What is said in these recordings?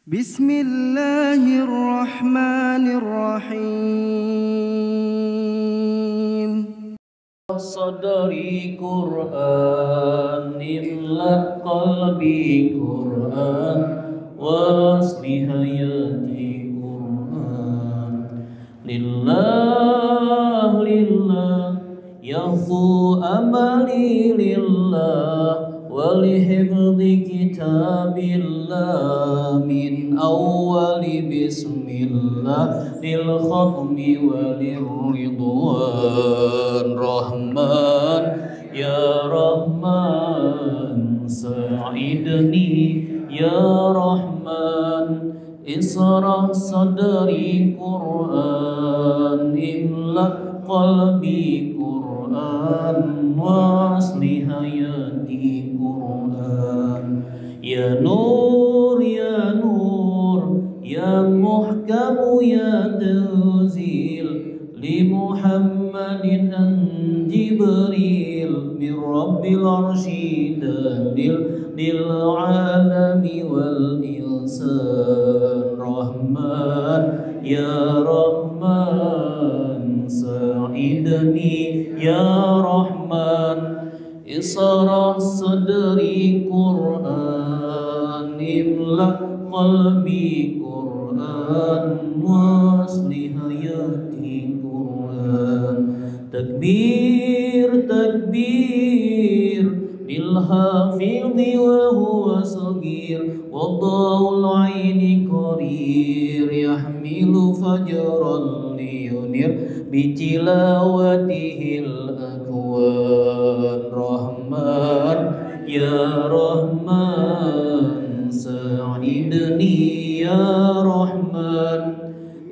Bismillahirrahmanirrahim. Sadari Qur'an imla qalbi Qur'an wasli hayati Qur'an lillah lillah yafu amali lillah walihifdhi kitabillah min awwali bismillah lil khatmi walir ridwan rahman ya rahman sa'idni ya rahman isra sadri Qur'an imla qalbi Qur'an wasli hayati Qur'an ya nur ya nur ya muhkamu ya tanzil li Muhammadin an Jibril min Rabbil Arshi dalil lil alami wal insan Rahman ya Rahman sa'idni ya Rahman isra sadri Qur'an imla qalbi Qur'an wasli hayati Qur'an takbir takbir lil hafidhi wa huwa sagir wada'ul aini qarir yahmilu fajran liyunir bitilawatihil akwan rahman ya rahman sa'idni ya rahman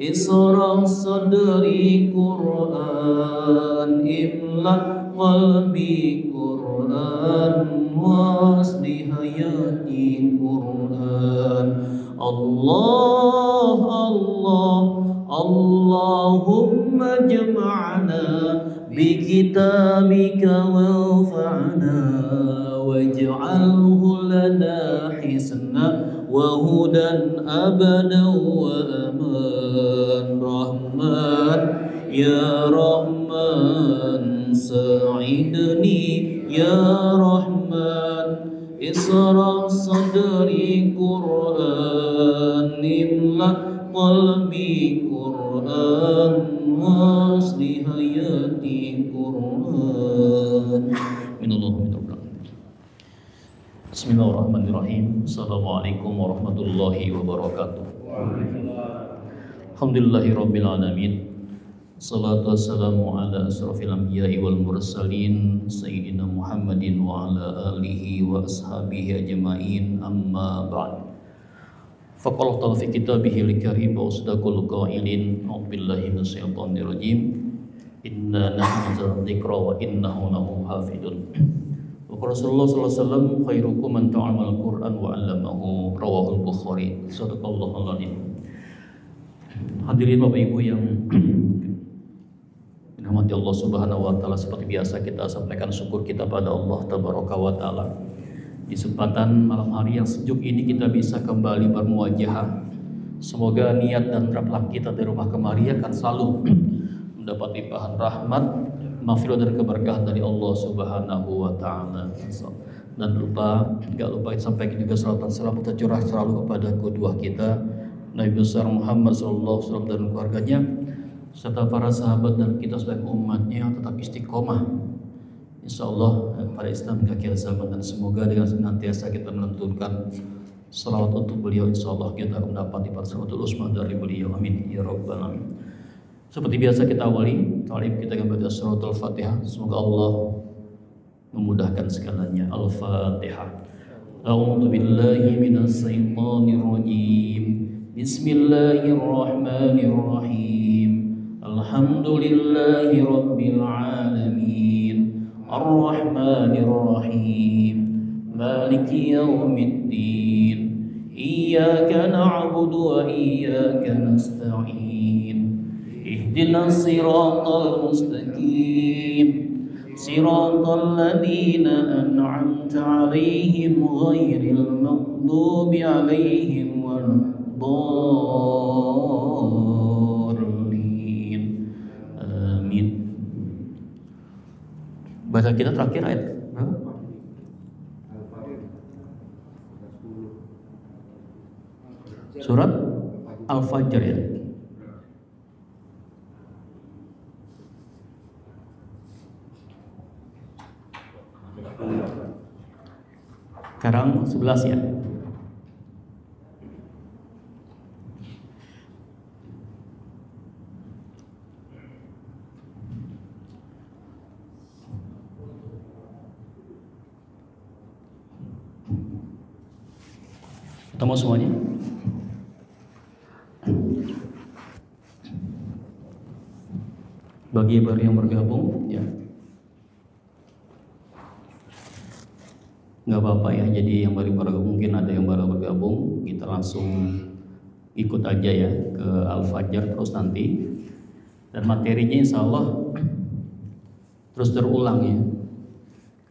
isra sadri Qur'an imla qalbi Qur'an wasli hayati Qur'an Allah Allah Allahumma jama'na bi kitabika wanfa'na waj'alhu lana hisna wa hudan abadan wa aman Rahman ya Rahman sa'idni ya Rahman isra sadri Qur'an imla qalbi Qur'an wasli hayati Qur'an minallah. Bismillahirrahmanirrahim. Assalamualaikum warahmatullahi wabarakatuh. Alhamdulillahirabbil alamin. Salatu wassalamu ala asrafil anbiya'i wal mursalin sayyidina Muhammadin wa ala alihi wa ashabihi ajma'in amma ba'd. Faqala ta'ala fi kitabihil karim wa usdaqul qailin a'udzubillahi minasyaitonir rajim inna nahnu dzikra wa innahu lahu hafidun. Rasulullah sallallahu alaihi wasallam khairukum man ta'allama al-Qur'an wa 'allamahu rawahul Bukhari. Shadaqallahul adzim. Hadirin Bapak Ibu yang dirahmati Allah Subhanahu wa taala, seperti biasa kita sampaikan syukur kita pada Allah Tabaraka wa taala. Di kesempatan malam hari yang sejuk ini kita bisa kembali bermuajahah. Semoga niat dan rakhlak kita di rumah kemari akan selalu mendapat limpahan rahmat, maghfirah dan keberkahan dari Allah Subhanahu wa taala. Dan enggak lupa sampaikan juga salawat dan salam tercurah selalu kepada kedua kita Nabi besar Muhammad sallallahu alaihi wasallam dan keluarganya serta para sahabat dan kita sebagai umatnya tetap istiqomah insyaallah pada Islam hingga akhir zaman, dan semoga dengan senantiasa kita melantunkan salawat untuk beliau insyaallah kita akan mendapat salawatul usma dari beliau, amin ya rabbal alamin. Seperti biasa kita awali ta'lim kita dengan baca suratul Fatihah. Semoga Allah memudahkan segalanya. Al-Fatihah. A'udzu billahi minasy syaithanir rajim. Bismillahirrahmanirrahim. Alhamdulillahi rabbil alamin. Ar-Rahmanir Rahim. Maliki yaumiddin. Iyyaka na'budu wa iyyaka nasta'in. اهدنا الصراط المستقيم صراط الذين أنعمت عليهم غير المغضوب عليهم ولا Baca kita terakhir ayat berapa? Surat Al-Fajr ya. Sekarang 11 ya. Ketemu semuanya? Bagi baru yang bergabung ya nggak apa-apa ya, jadi yang baru bergabung, mungkin ada yang baru bergabung, kita langsung ikut aja ya ke Al-Fajr terus nanti, dan materinya insya Allah terus terulang ya.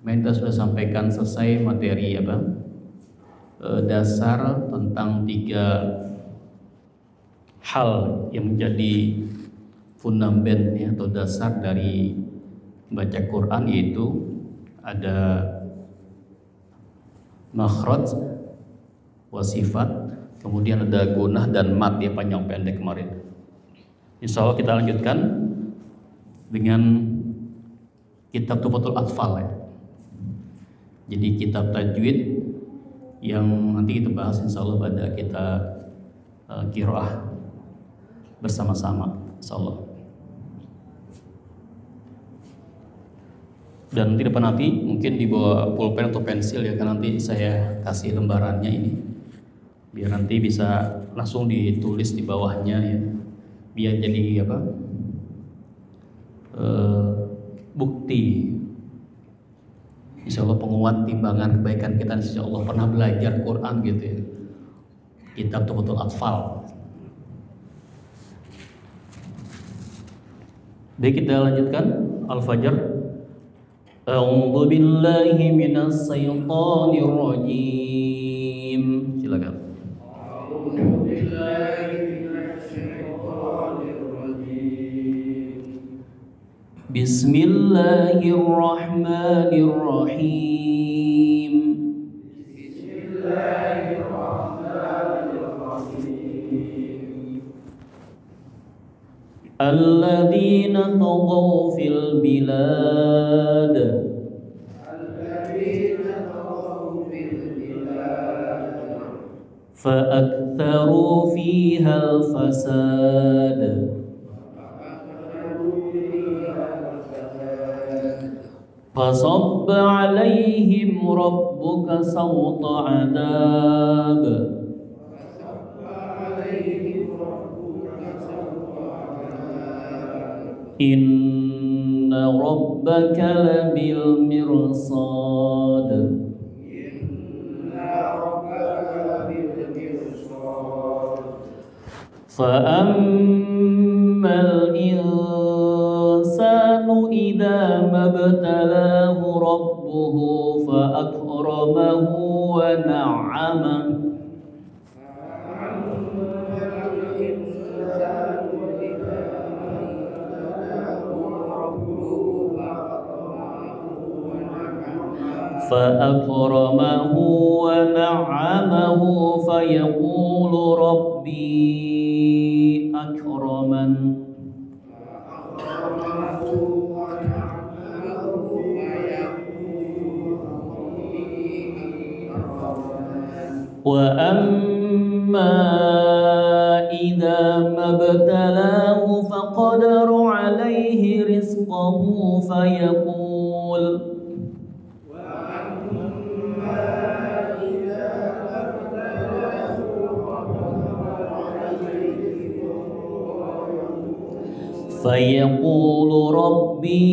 Kemarin kita sudah sampaikan selesai materi dasar tentang 3 hal yang menjadi fundament ya, atau dasar dari baca Quran, yaitu ada makhraj, wasifat, kemudian ada gunah dan mat ya, panjang pendek kemarin. Insya Allah kita lanjutkan dengan kitab Tuhfatul Atfal ya. Jadi kitab tajwid yang nanti kita bahas insya Allah pada kita qiraah bersama-sama insya Allah. Dan tidak nanti mungkin dibawa pulpen atau pensil ya, kan nanti saya kasih lembarannya ini biar nanti bisa langsung ditulis di bawahnya ya, biar jadi bukti insya Allah, penguat timbangan kebaikan kita insya Allah pernah belajar Quran gitu ya. Kitab Tuhfatul Atfal. Baik, kita lanjutkan Al-Fajr. A'udzu billahi minas syaitonir rajim. Silakan. A'udzu billahi minasy syaithanir rajim. Bismillahirrahmanirrahim. Bismillahirrahmanirrahim. Alladzina taghaw fil bilad. Alladzina taghaw fil bilad. Fa'aktharu fiha al-fasad. فصب عليهم ربك سوط عذاب إن ربك لبالمرصاد فأما الإنسان إذا ما ابتلاه ربه فأكرمه ونعمه فأكرمه ونعمه فيقول ربي أكرمن وأما إذا ما ابتلاه فقدر عليه رزقه فيقول فيقول ربي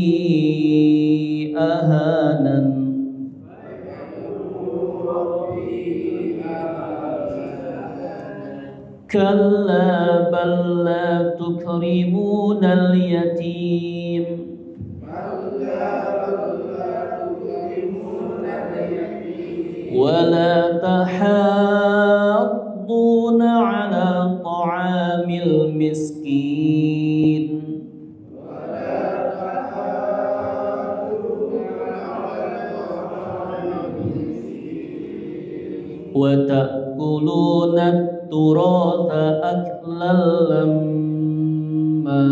أهانن كلا بل لا تكرمون اليتيم ولا تحاضون على طعام المسكين wa ta'kuluna at-turatha aklan lamma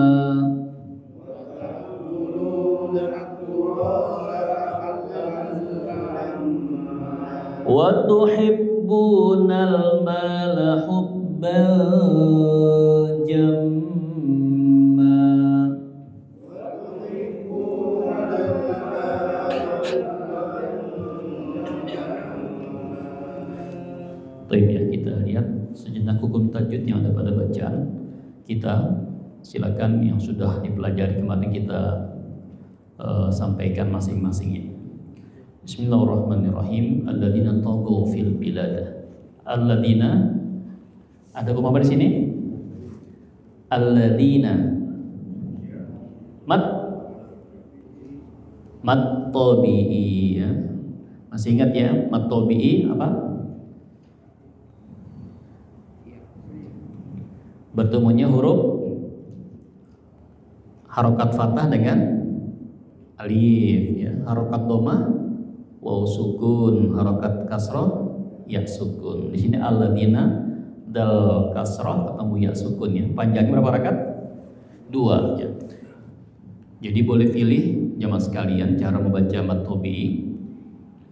wa tuhibbunal mala hubban jamma. Baik ya, kita lihat sejenak hukum tajwid yang ada pada bacaan kita. Silakan yang sudah dipelajari kemarin kita sampaikan masing-masingnya. Bismillahirrahmanirrahim. Alladzina taghaw fil bilad. Alladzina, ada koma apa di sini? Alladzina mat tabi'i ya. Masih ingat ya, mat tabi'i apa? Bertemunya huruf harokat fathah dengan alif ya. Harokat dhamma waw sukun, harokat kasrah ya sukun. Di sini alladzina dal kasrah ketemu ya sukun ya. Panjangnya berapa rakaat? 2 ya. Jadi boleh pilih jamaah sekalian cara membaca mat tabi'i.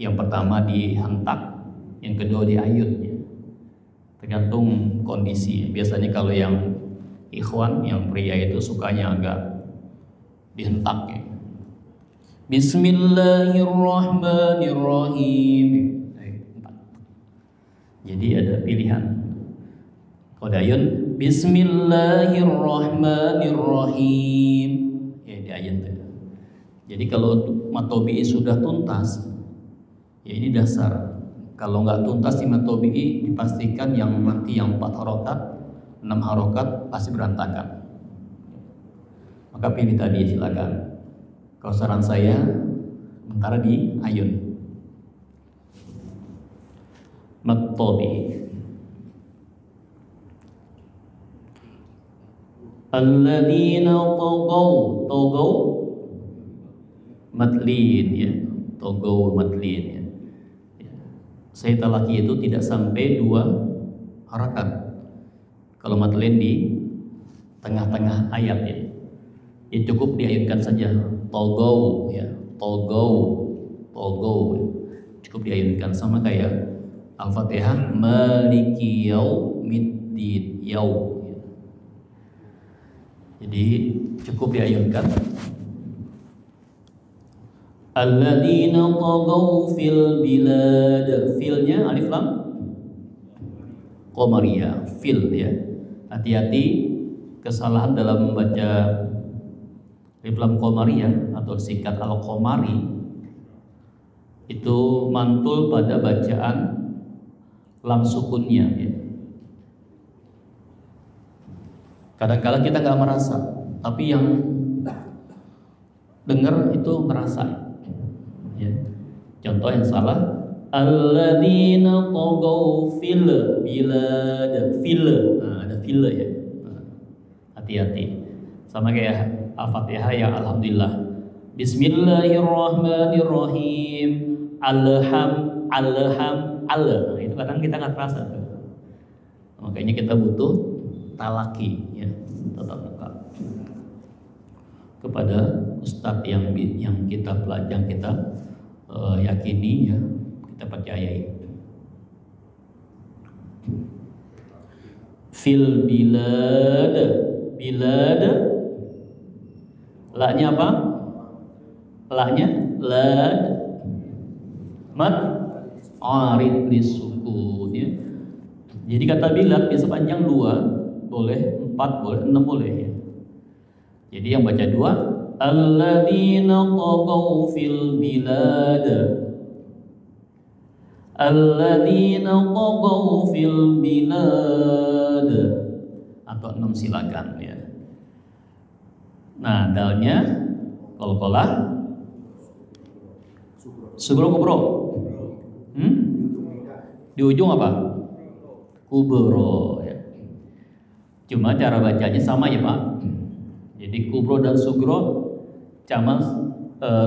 Yang pertama dihentak, yang kedua diayun ya. Tergantung kondisi. Biasanya kalau yang ikhwan, yang pria itu sukanya agak dihentak ya. Bismillahirrahmanirrahim. Jadi ada pilihan. Kalau ayun, Bismillahirrahmanirrahim. Ya di ayun tuh. Jadi kalau mat tabi'i sudah tuntas, ya ini dasar. Kalau nggak tuntas di mat tabi'i, dipastikan yang nanti yang 4 harokat, 6 harokat pasti berantakan. Maka pilih tadi silakan. Kalau saran saya, sementara di ayun. Mat tabi'i. Alladzina taghaw matlin ya. Taghaw matlin ya. Saya talaki itu tidak sampai 2 harakat. Kalau matlin di tengah-tengah ayat ya, ya cukup diayunkan saja. Taghaw ya, taghaw ya. Cukup diayunkan sama kayak Al-Fatihah, Maliki Yaumiddin ya. Jadi cukup diayunkan. Alladzina taghaw fil bilad. Filnya alif lam qamariyah, fil ya. Hati-hati kesalahan dalam membaca alif lam qamariyah atau singkat al-qamari itu mantul pada bacaan lam sukunnya ya. Kadang-kadang kita nggak merasa, tapi yang dengar itu merasa. Ya. Contoh yang salah, alladzina taghaw fil bilad, fil. Nah, ada fil ya. Nah, hati-hati. Sama kayak Al-Fatihah ya, alhamdulillah. Bismillahirrahmanirrahim. Allah. Itu kadang kita nggak terasa. Makanya kita butuh talaki ya, tatap muka kepada ustadz yang kita pelajang, kita yakini ya, kita percayai. Fil bilad, la-nya apa? La-nya lad, mat arid lisukun ya. Jadi kata bilad bisa panjang 2 boleh, 4 boleh, 6 boleh ya. Jadi yang baca 2, alladzina taghaw fil bilad. Alladzina taghaw fil bilad. Atau 6 silakan ya. Nah, dalnya qalqalah sugro kubro. Di ujung apa? Kubro ya. Cuma cara bacanya sama ya Pak. Jadi kubro dan sugro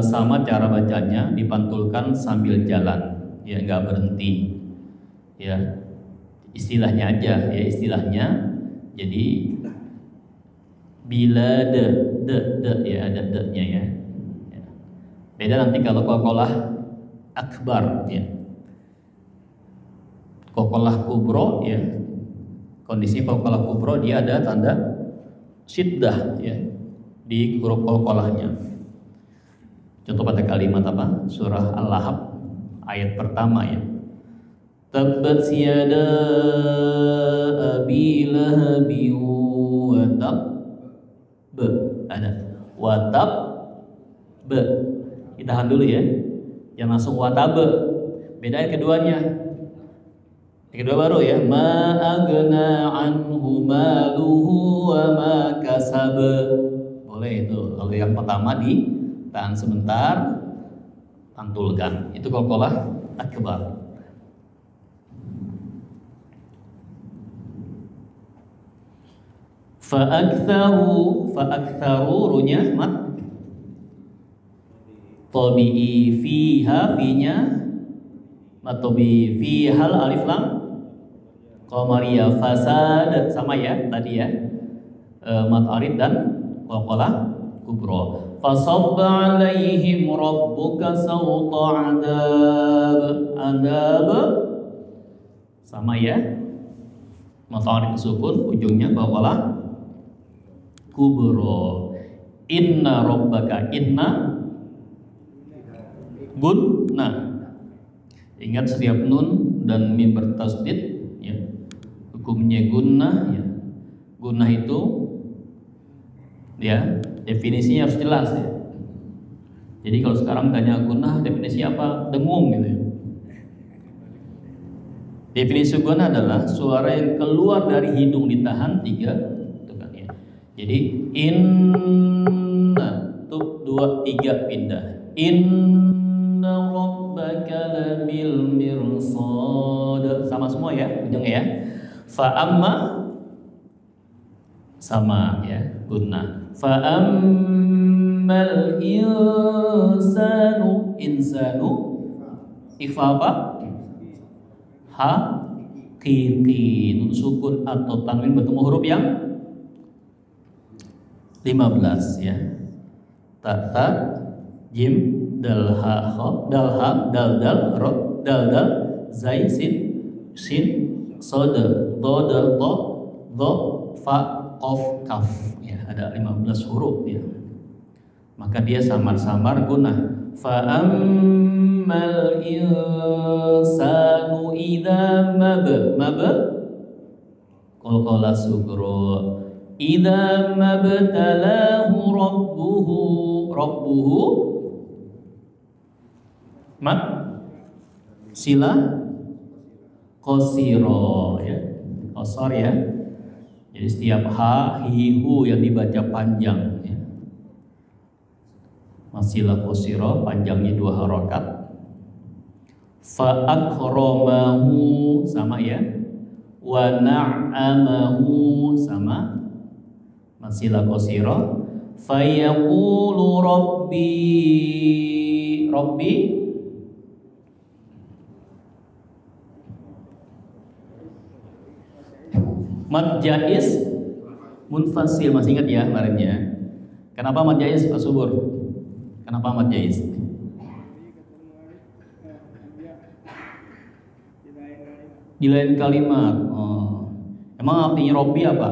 sama cara bacanya, dipantulkan sambil jalan, ya nggak berhenti. ya istilahnya aja ya istilahnya. Jadi bila de ya ada de-nya ya. Beda nanti kalau qalqalah akbar ya. Qalqalah kubro ya. Kondisi qalqalah kubro dia ada tanda syiddah ya di huruf qalqalahnya. Contoh pada kalimat apa? Surah Al-Lahab ayat pertama ya. Tabbat yada abi lahabin wa tab ada watab be. Kita tahan dulu ya. Jangan langsung watabe. Beda ayat keduanya. Yang kedua baru ya. Ma agna anhu maluhu wa ma kasab. Boleh itu. Kalau yang pertama ditahan sebentar, pantulkan. Itu qalqalah akbar. Fa'aktharu runya mat tabi'i fiha finya mat tabi'i fihal alif lam qamariyah fasad sama ya tadi ya mat arid dan qalqalah kubra. Fasabba alaihim rabbuka sawta adab sama ya mat arid sukun ujungnya qalqalah kubro. Inna rabbaka inna gunna. Ingat setiap nun dan mim bertasdid ya. Hukumnya gunnah ya. Gunnah itu ya definisinya harus jelas ya. Jadi kalau sekarang tanya gunnah definisi apa? Dengung gitu ya. Definisi gunnah adalah suara yang keluar dari hidung ditahan 3. Jadi inna tuh 2 3 pindah. Inna rabbaka labil mirsad sama semua ya ujungnya ya. Fa amma sama ya gunnah. Fa ammal insanu ifa apa? Ha kiki nun sukun atau tanwin bertemu huruf yang 15 ya. Ta jim dal ha kha dal ha dal dal ro dal dal zai sin sad dha dal ta dha fa qaf kaf ya ada 15 huruf ya. Maka dia samar-samar gunnah. Fa ammal insanu idza mab qalqalah sugro. Idza mabtalahu rabbuhu mat sila qasira ya. Qasar ya. Jadi setiap ha hi hu yang dibaca panjang ya. Masila qasira panjangnya 2 harakat. Fa akramahu sama ya. Wa na'amahu sama masila qasira. Fayaqulu rabbi mad jaiz munfasil. Masih ingat ya kemarinnya. Kenapa mad jaiz Pak Subur? Kenapa mad jaiz? Di lain kalimat. Oh. Emang artinya Robbi apa?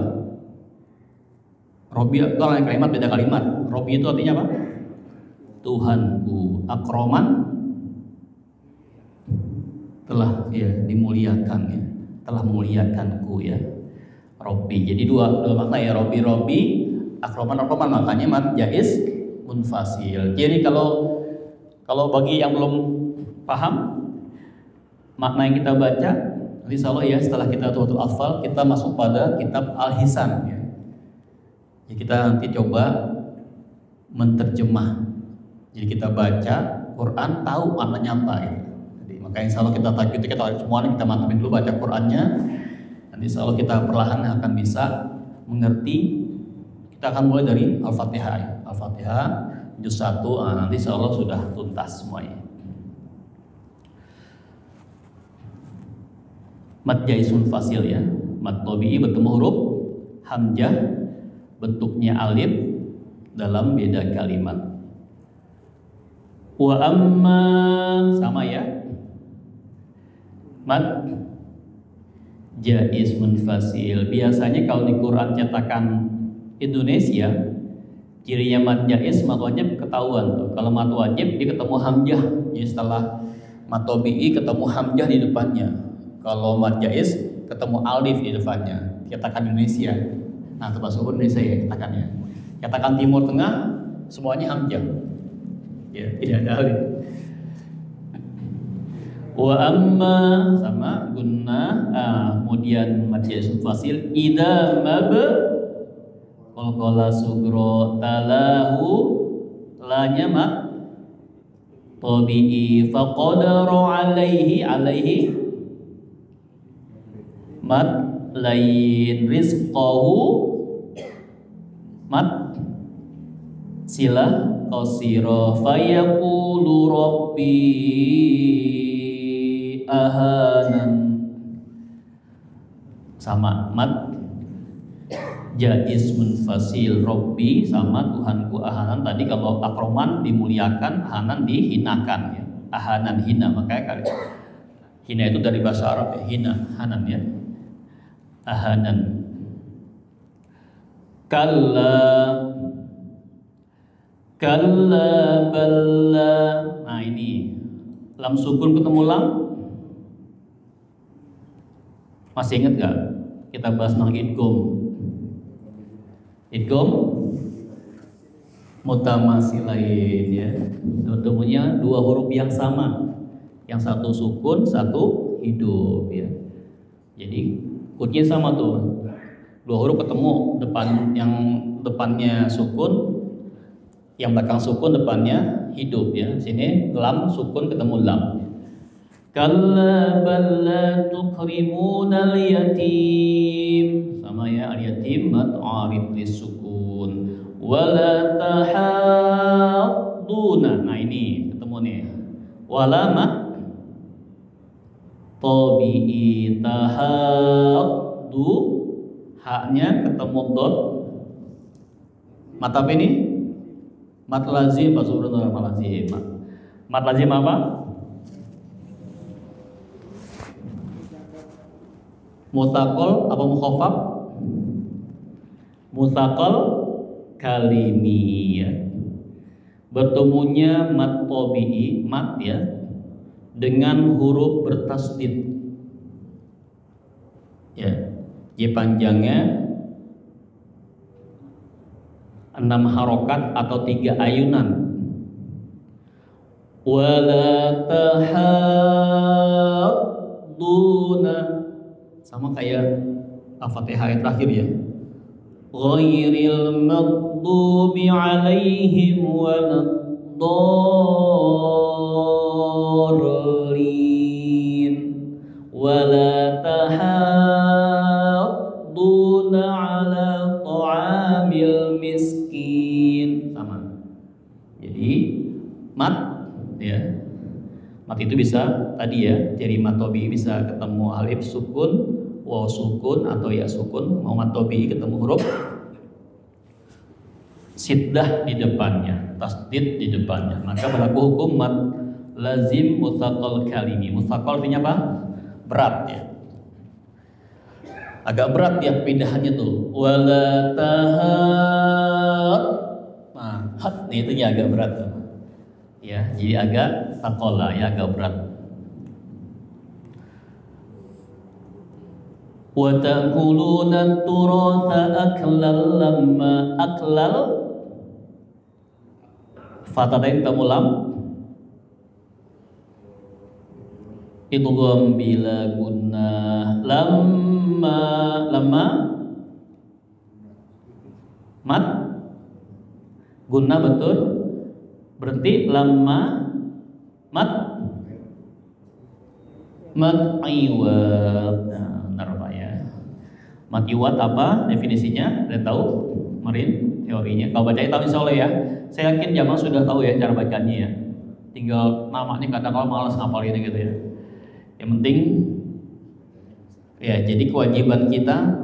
Robbi itu lain kalimat, beda kalimat. Robbi itu artinya apa? Tuhanku. Akroman telah ya dimuliakan ya. Telah memuliakanku ya. Robbi. Jadi dua makna ya. Robbi. Akroman. Makanya mad jaiz munfasil. Jadi kalau bagi yang belum paham makna yang kita baca, insya Allah ya setelah kita tutul hafal kita masuk pada kitab Al-Hisan ya. Ya kita nanti coba menterjemah. Jadi kita baca Quran tahu maknanya apa ya. Jadi makanya insya Allah kita tajwid kita semuanya kita mantapin dulu baca Qurannya. Nanti insya Allah kita perlahan akan bisa mengerti. Kita akan mulai dari Al-Fatihah ya. Al-Fatihah juz 1 nanti insya Allah sudah tuntas semuanya. Mad jaiz munfasil ya. Mad tabi'i bertemu huruf hamzah, bentuknya alif dalam beda kalimat. Wa amma sama ya. Mad jaiz munfasil. Biasanya kalau di Quran cetakan Indonesia, cirinya mad jaiz, mad wajib ketahuan tuh. Kalau mad wajib dia ketemu hamzah. Jadi setelah mad tabi'i ketemu hamzah di depannya. Kalau mad jaiz ketemu alif di depannya. Cetakan Indonesia. Nah, termasuk Indonesia ya cetakannya. Cetakan Timur Tengah semuanya hamzah. Ya, tidak ada alif. Wa amma sama gunnah, kemudian mad jaiz munfasil idza mab qalqala sugro talahu, lanya mad tabi'i faqadara alaihi mad lain rizqahu mad sila qasira fayaqulu rabbi ahanan, sama mad jaiz munfasil rabbi sama Tuhanku ahanan. Tadi kalau akroman dimuliakan, ahanan dihinakan ya. Ahanan hina, makanya kali hina itu dari bahasa Arab ya, hina, ahanan ya. Ahanan. Kalla balla. Nah ini lam sukun ketemu lam. Masih ingat gak? Kita bahas tentang idgham. Idgham mutamasilain ya. Ketemunya dua huruf yang sama. Yang satu sukun, satu hidup ya. Jadi kunci sama tuh. Dua huruf ketemu, yang depannya sukun, yang belakang sukun, depannya hidup ya. Sini lam sukun ketemu lam. Kalla bal la tukrimunal yatim, sama ya, al yatim mad arid lisukun. Wala tahadduna. Nah ini ketemu nih. Wala mad tabi'i tahaddu, haknya ketemu dot. Mat apa ini? Mat lazim, Pak Subhanallah, mat lazim. Mat lazim apa? Mutsaqal apa mukhaffaf? Mutsaqal kalimi ya. Bertemunya mat tabi'i, mat ya, dengan huruf bertasdid. Ya. J panjangnya 6 harokat atau 3 ayunan. Wala tahadduna, sama kayak Al-Fatihah ayat terakhir ya. Ghairil maghdubi alaihim waladdallin wala tahadduna ala ta'amil miskin, sama. Jadi mat ya. Mat itu bisa tadi ya, dari mat tabi'i bisa ketemu alif sukun, waw sukun atau ya sukun. Mau mat tabi'i ketemu huruf siddah di depannya, tasdid di depannya, maka berlaku hukum mat lazim mutsaqal kalimi. Mutsaqal artinya apa? Berat ya. Agak berat ya pindahannya tuh. Wala tahad. Nah, hat nih itu agak berat tuh. Ya, jadi agak takola ya, agak berat. Wa ta'kuluna turatha aklal lamma aklal fatatain tamulam idgham bila gunnah lamma mat gunnah betul. Berhenti lamma mat iwad. Nah, benar Pak ya. Mat iwad apa definisinya? Ada tahu? Kemarin teorinya. Kalau bacanya tahu insya Allah ya. Saya yakin jamaah sudah tahu ya cara bacanya ya. Tinggal namanya kadang kalau malas ngapal ini gitu ya. Yang penting Ya, jadi kewajiban kita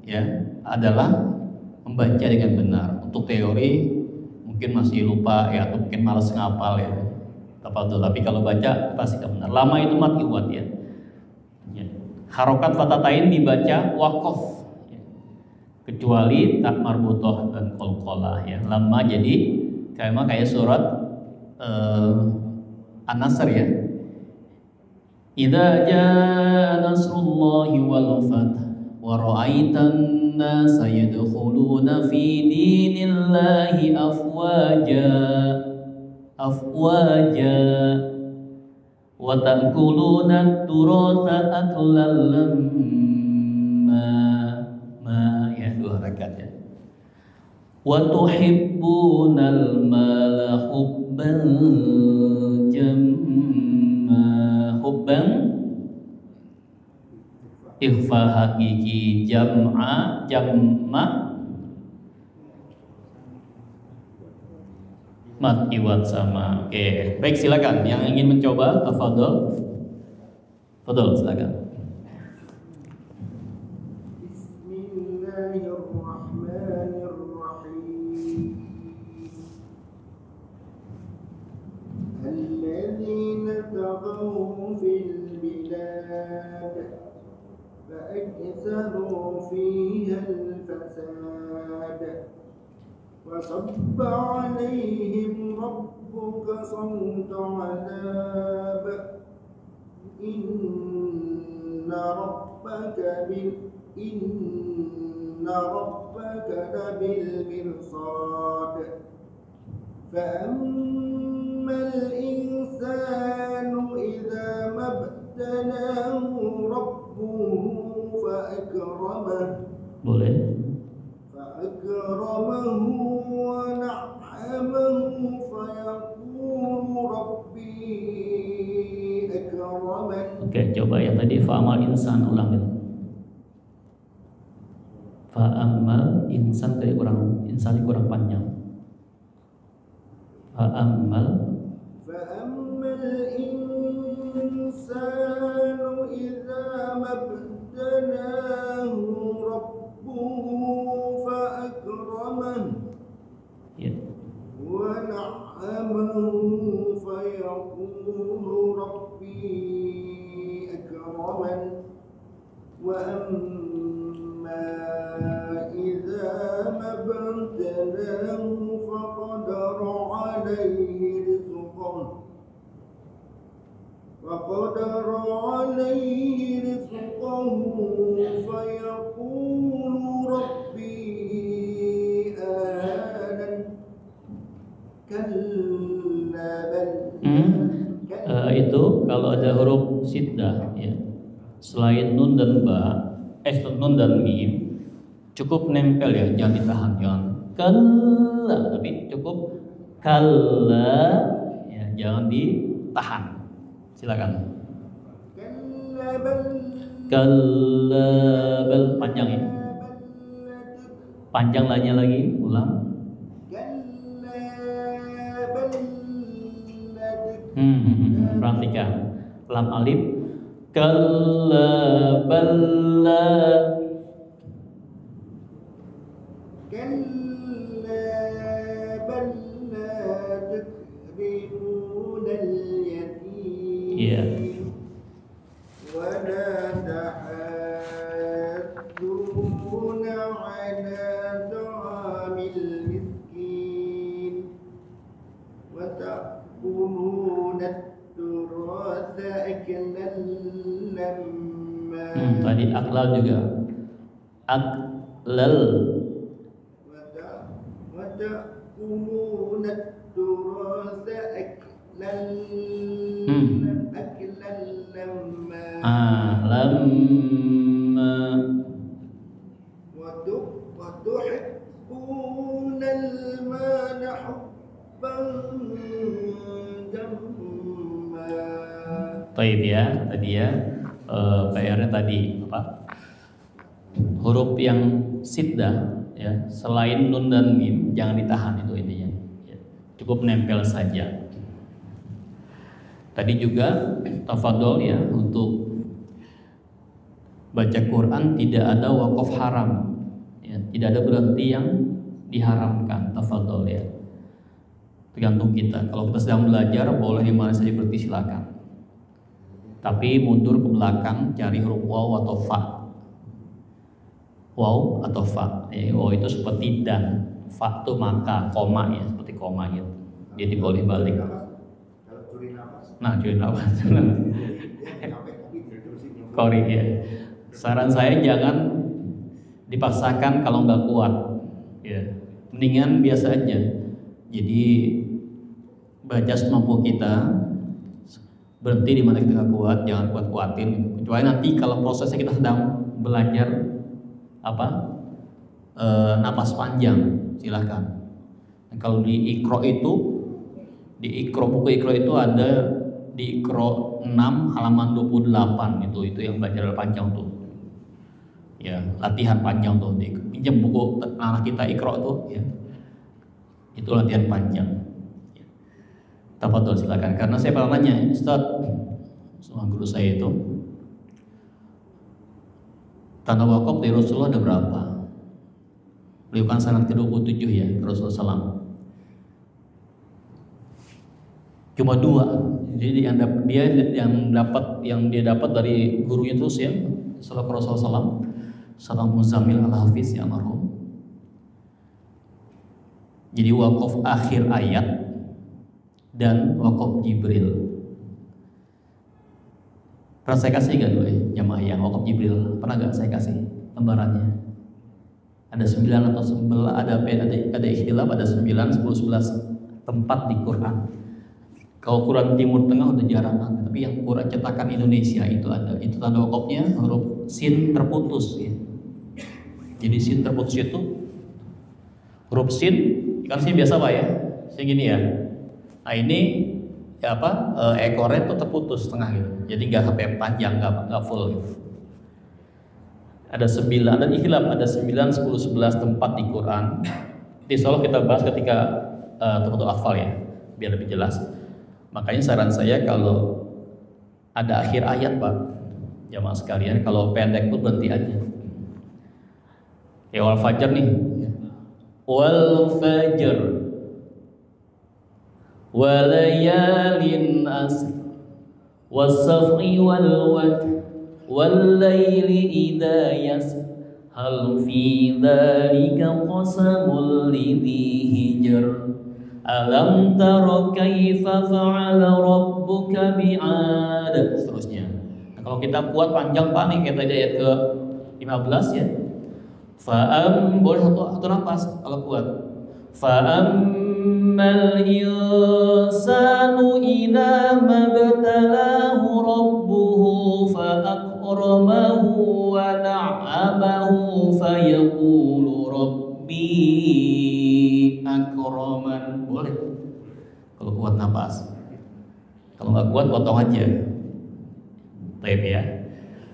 ya adalah membaca dengan benar. Untuk teori mungkin masih lupa ya, atau mungkin malas ngapal ya. Tapi kalau baca pasti benar. Lama itu mati kuat ya. Harokat fatatain dibaca wakof ya. Kecuali tak marbutoh dan kolkolah ya. Lama jadi kayak surat An-Nasr ya. Idza jaa nasrullahi wal fath wa ra'aitan nasa yadkhuluna fi dinillahi afwaja wa ta'kuluna turatha aklan lamma ya, 2 rakaat ya. Wa tuhibbunal mala hubban hubban ikhfa hakiki jamma mat iwat sama. Oke, baik, silakan yang ingin mencoba tafadhol. Silakan. الذين طغوا في البلاد فأكثروا فيها الفساد وصب عليهم ربك صوت عذاب إن ربك لبالمرصاد فأما الإنسان إذا ما ابتلاه ربه فأكرمه ونعمه فيقول ربي أكرمن. Oke, coba yang tadi fa'amal insan, ulang itu. Fa'amal insan tadi kurang panjang. Fa'amal الإنسان إذا ما ابتلاه ربه فأكرمه ونعمه فيقول ربي أكرمن وأما إذا ما ابتلاه فقدر عليه رزقه فيقول ربي أهانن كلا بل itu kalau ada huruf siddah ya, selain nun dan nun dan mim cukup nempel ya, jangan ditahan, jangan kalla, tapi cukup kalla ya, jangan ditahan. Silakan. Kalla bal, panjang ya, panjang lainnya lagi, ulang. Perhatikan lam alif kalla balla tukrimuna al-yatim wa la tahadduna ala ta'amil miskin wa ta'kuluna at-turatha aklan lamma. Tadi aklal juga, aklal. وتأكلون التراث أكلا لما وتحبون المال حبا جما. Baik ya, tadi ya PR-nya tadi apa? Huruf yang siddah ya, selain nun dan mim jangan ditahan, itu intinya ya, cukup nempel saja. Tadi juga tafadhol ya untuk baca Quran tidak ada wakaf haram, ya, tidak ada berhenti yang diharamkan. Tafadhol ya. Tergantung kita. Kalau kita sedang belajar, boleh di mana saja berhenti, silakan. Tapi mundur ke belakang, cari huruf waw atau fa. Waw atau fa. Waw itu seperti dan, fa itu maka, koma ya, seperti koma gitu. Jadi boleh balik. Nah, curi nafas. Kori ya. Saran saya jangan dipaksakan kalau nggak kuat. Ya, mendingan biasa aja. Jadi baca semampu kita, berhenti di mana kita nggak kuat, jangan kuat-kuatin. Kecuali nanti kalau prosesnya kita sedang belajar napas panjang, silahkan. Dan kalau di Iqra itu, buku Iqra itu ada di Iqra 6 halaman 28 itu yang belajar panjang tuh. Ya, latihan panjang tuh. Pinjam buku anak kita Iqra tuh, ya. Itu latihan panjang. Tafadhol silakan. Karena saya pernah nanya, Ustaz, sama guru saya itu, tanda wakaf dari Rasulullah ada berapa? Beliau kan sanad ke-27 ya, Rasulullah SAW. Cuma 2. Jadi yang dia dapat dari gurunya terus ya, setelah Rasulullah SAW, Salam Muzammil Al-Hafiz ya marhum. Jadi wakaf akhir ayat dan wakaf Jibril. Pernah saya kasih gak dulu ya jamaah yang wakaf Jibril? Pernah gak saya kasih lembarannya? Ada 9 atau 11, ada ikhtilaf, ada 9, 10, 11 tempat di Quran. Kalau Quran Timur Tengah udah jarang, tapi yang Quran cetakan Indonesia itu ada. Itu tanda wakafnya huruf sin terputus ya. Jadi sin terputus itu huruf sin, kan sin biasa Pak ya, sin gini ya. Nah ini ya ekornya itu terputus setengah gitu. Jadi nggak sampai panjang, nggak full gitu. Ada 9, ada ikhtilaf, ada 9, 10, 11 tempat di Quran. Insya Allah kita bahas ketika teman-teman hafal ya, biar lebih jelas. Makanya saran saya kalau ada akhir ayat Pak, jamaah sekalian, kalau pendek pun berhenti aja. Kayak wal fajr nih, wal fajr, walayalin asr, wasaf'i wal watr, wal laili idha yasr, hal fi dhalika qasamul lidhi hijr. Alam tara kaifa fa'ala rabbuka bi'ad. Seterusnya. Nah, kalau kita kuat panjang Pak nih kayak tadi ayat ke 15 ya. Boleh satu nafas kalau kuat. Fa'ammal insanu idza mabtalahu rabbuhu fa'akramahu wa na'amahu fayaqulu rabbi akraman. Boleh kalau kuat nafas. Kalau nggak kuat potong aja. Baik ya.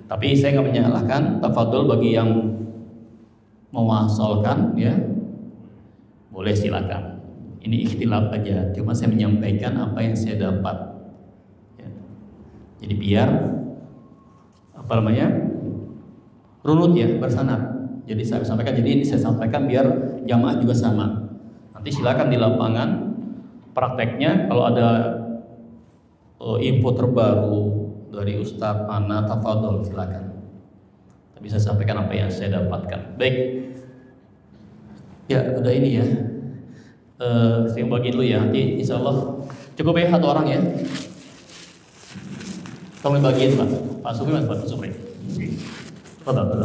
Tapi saya nggak menyalahkan, tafadhol bagi yang menghafalkan ya, boleh silakan. Ini ikhtilaf aja. Cuma saya menyampaikan apa yang saya dapat. Ya. Jadi biar runut ya, bersanad. Jadi saya sampaikan. Jadi ini saya sampaikan biar jamaah juga sama. Nanti silakan di lapangan prakteknya kalau ada info terbaru dari Ustadz Ana, tafadhol silakan. Bisa sampaikan apa yang saya dapatkan. Baik. Ya, udah ini ya. Saya bagi dulu ya. Nanti insya Allah cukup ya satu orang ya. Tolong bagiin Pak. Pak Supri Mas, Pak Supri. Betul.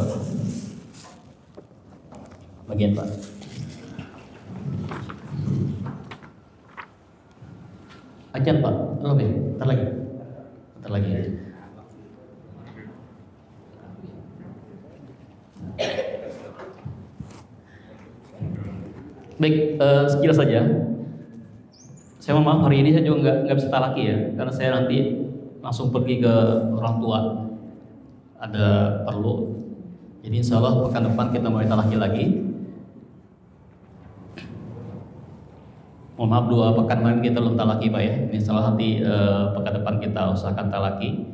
Bagian Pak. Ajan Pak, belum ya? Bentar lagi. Baik, sekilas saja. Saya mohon maaf hari ini saya juga nggak bisa talaki ya, karena saya nanti langsung pergi ke orang tua. Ada perlu. Jadi insya Allah pekan depan kita mulai talaki lagi. Mohon maaf 2 pekan kemarin kita belum talaki Pak ya. Ini salah nanti pekan depan kita usahakan talaki.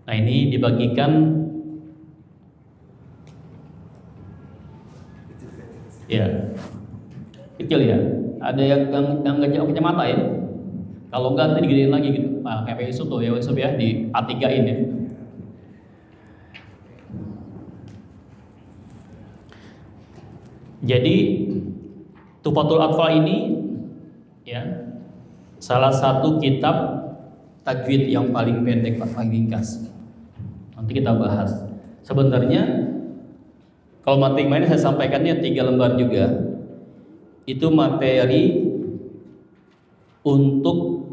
Nah ini dibagikan Ya, kecil ya. Ada yang nggak jauh kacamata ya. Kalau enggak nanti digedein lagi gitu. Nah, kayak Yusuf tuh ya, Yusuf ya di A3-in ya. Jadi Tuhfatul Atfal ini ya salah satu kitab tajwid yang paling pendek, paling ringkas. Nanti kita bahas. Sebenarnya kalau materi ini saya sampaikannya 3 lembar juga. Itu materi untuk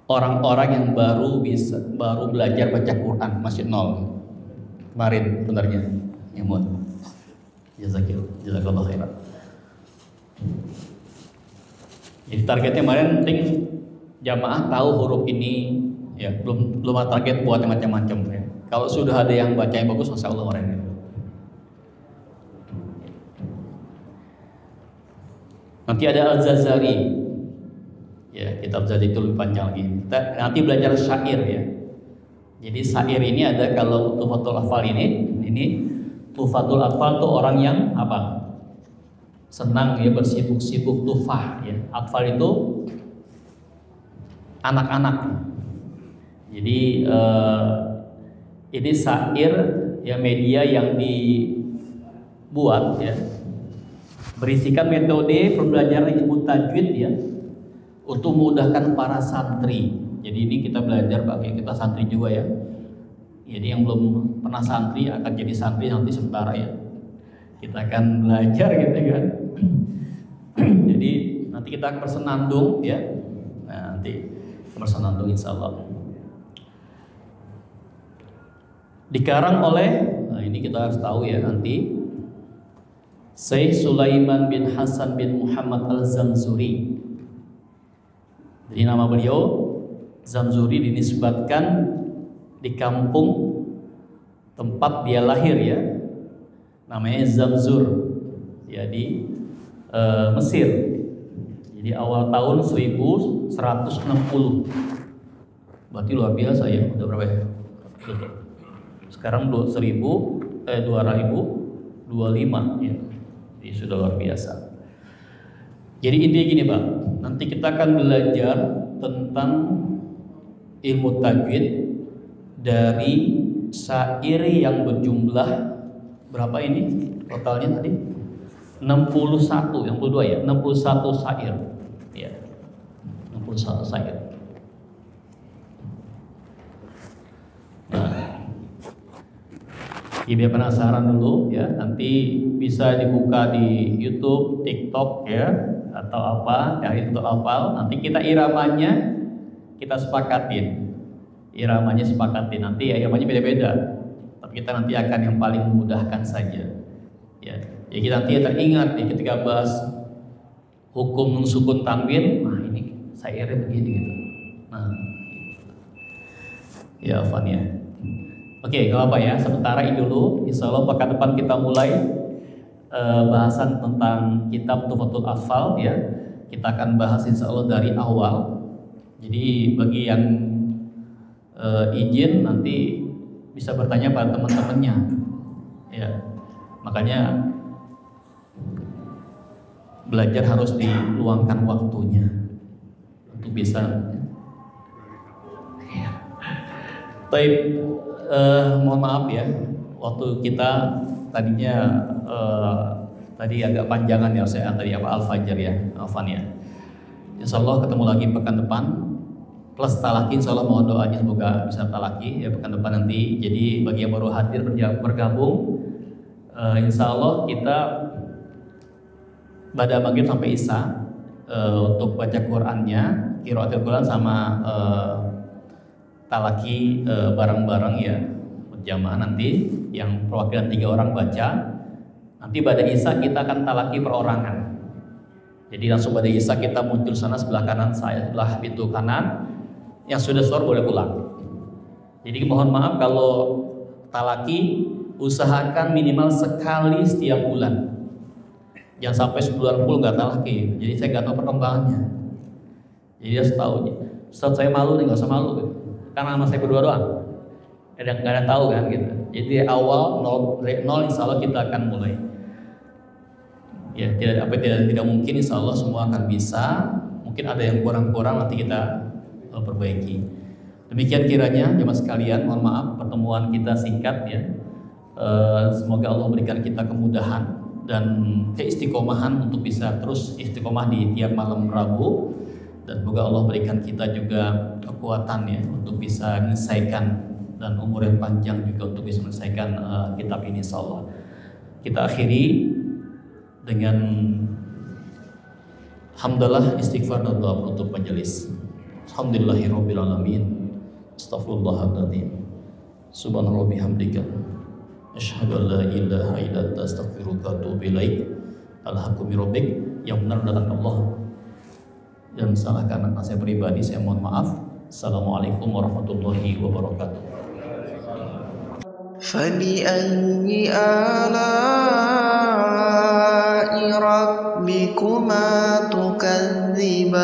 orang-orang yang baru belajar baca Quran, masih nol. Kemarin sebenarnya. Ya mohon. Jazakallahu khairan. Jadi targetnya kemarin penting jamaah tahu huruf ini ya, belum target buat macam-macam ya. Kalau sudah ada yang baca yang bagus, masya Allah orang ini. Nanti ada Al-Zazari ya, kitab Zazari itu lebih panjang lagi. Kita nanti belajar syair ya. Jadi syair ini ada, kalau Tuhfatul Atfal ini Tuhfatul Atfal tuh orang yang apa? Senang ya, bersibuk-sibuk tufah ya. Atfal itu anak-anak. Jadi ini syair ya, media yang dibuat ya, berisikan metode pembelajaran ilmu tajwid ya, untuk memudahkan para santri. Jadi ini kita belajar bagi kita santri juga ya. Jadi yang belum pernah santri akan jadi santri nanti sementara ya. Kita akan belajar gitu kan. Jadi nanti kita akan bersenandung ya. Nah, nanti bersenandung insya Allah. Dikarang oleh, nah ini kita harus tahu ya nanti, Syekh Sulaiman bin Hasan bin Muhammad Al-Zamzuri. Jadi nama beliau Zamzuri dinisbatkan di kampung tempat dia lahir ya, namanya Zamzur ya, di Mesir. Jadi awal tahun 1160. Berarti luar biasa ya, udah berapa ya? Sekarang 2025 ya. Jadi sudah luar biasa. Jadi intinya gini Pak, nanti kita akan belajar tentang ilmu tajwid dari syair yang berjumlah berapa ini totalnya tadi? 61, yang kedua ya, 61 syair. Ya. 61 syair. Nah, ya, biar penasaran dulu ya, nanti bisa dibuka di YouTube, TikTok ya, atau apa, cari untuk hafal. Nanti kita iramanya kita sepakatin. Iramanya sepakatin. Nanti iramanya beda-beda. Tapi kita nanti akan yang paling memudahkan saja. Ya. Jadi kita nanti teringat ya, ketika bahas hukum sukun tanwin, nah ini syairnya begini gitu. Nah. Ya, Afan ya. Oke, nggak apa ya. Sementara ini dulu. Insya Allah pekan depan kita mulai bahasan tentang kitab Tuhfatul Atfal ya. Kita akan bahas insya Allah dari awal. Jadi bagi yang izin nanti bisa bertanya pada teman-temannya. Ya, makanya belajar harus diluangkan waktunya untuk bisa. Baik. Mohon maaf ya, waktu kita tadinya tadi agak panjangan ya, saya tadi apa Al-Fajr ya, Afan ya. Insya Allah ketemu lagi pekan depan plus talaki, insya Allah mohon doanya semoga bisa talaki ya pekan depan nanti. Jadi bagi yang baru hadir bergabung, insya Allah kita pada maghrib sampai isya untuk baca Qurannya, qiraatul Quran sama talaki bareng-bareng ya, berjamaah nanti yang perwakilan 3 orang baca. Nanti pada isya kita akan talaki perorangan. Jadi langsung pada isya kita muncul sana sebelah kanan saya, sebelah pintu kanan. Yang sudah sahur boleh pulang. Jadi mohon maaf kalau talaki usahakan minimal sekali setiap bulan. Jangan sampai sebulan full nggak talaki. Jadi saya nggak tahu perkembangannya. Jadi harus tahu. Ustaz saya malu nih, nggak usah malu. Karena sama saya berdua doang. Nggak ada tahu kan gitu. Jadi awal dari nol insya Allah kita akan mulai. Ya tidak mungkin, insya Allah semua akan bisa. Mungkin ada yang kurang-kurang, nanti kita perbaiki. Demikian kiranya jemaah sekalian, mohon maaf pertemuan kita singkat ya. Semoga Allah berikan kita kemudahan dan keistiqomahan untuk bisa terus istiqomah di tiap malam Rabu, dan semoga Allah berikan kita juga kekuatan ya untuk bisa menyelesaikan, dan umur yang panjang juga untuk bisa menyelesaikan kitab ini insyaallah. Kita akhiri dengan hamdalah, istighfar dan doa penutup majelis. Alhamdulillahirabbil alamin. Astaghfirullahaladzim. Subhanallah bihamdika. Asyhadu an la ilaha illa anta astaghfiruka wa atubu ilaik. Al-haqqu min rabbik. Yang benar datang Allah, dan salah karena saya pribadi saya mohon maaf. Assalamualaikum warahmatullahi wabarakatuh. فبأي آلاء ربكما تكذبان